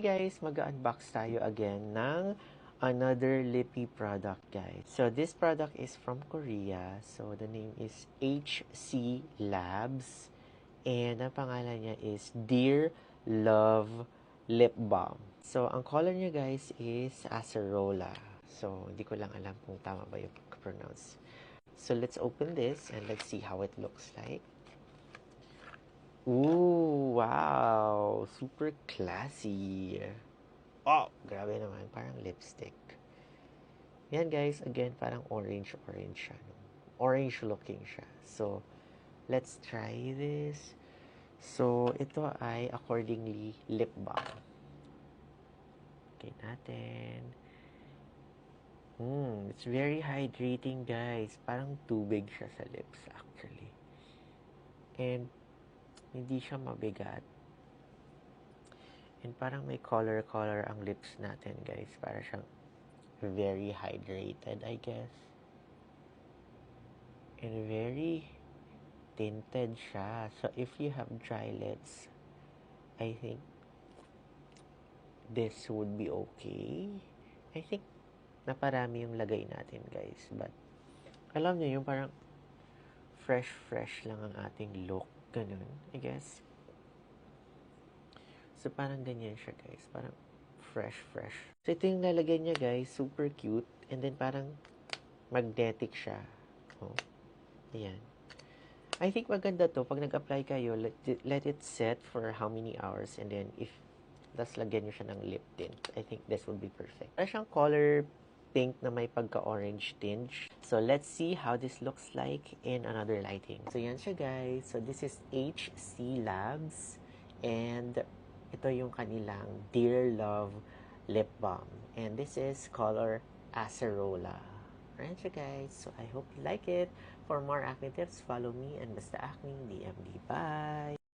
Hey guys, mag-unbox tayo again ng another lippy product, guys. So this product is from Korea. So the name is HC Labs and ang pangalan niya is Dear Love Lip Balm. So ang color niya, guys, is Acerola. So hindi ko lang alam kung tama ba yung pronounce. So let's open this and let's see how it looks like. Ooh, wow! Super classy. Oh, grabe naman. Parang lipstick. Yan, guys. Again, parang orange-orange siya. No? Orange looking siya. So, let's try this. So, ito ay accordingly lip balm. Okay natin. It's very hydrating, guys. Parang tubig siya sa lips, actually. And, hindi siya mabigat. And parang may color-color ang lips natin, guys. Para siyang very hydrated, I guess. And very tinted siya. So, if you have dry lips, I think this would be okay. I think naparami yung lagay natin, guys. But, alam niyo yung parang fresh lang ang ating look. Ganun, I guess. So, parang ganyan siya, guys. Parang fresh. So, ito yung lalagay niya, guys. Super cute. And then, parang magnetic siya. Oh. Ayan. I think maganda to. Pag nag-apply kayo, let it set for how many hours. And then, if tas lagyan nyo siya ng lip tint, I think this would be perfect. Para siyang color pink na may pagka-orange tinge. So, let's see how this looks like in another lighting. So, yan siya, guys. So, this is HC Labs. And ito yung kanilang Dear Love Lip Balm. And this is color Acerola. Alright, so guys. So, I hope you like it. For more acne tips, follow me and Basta Acne DMD. Bye!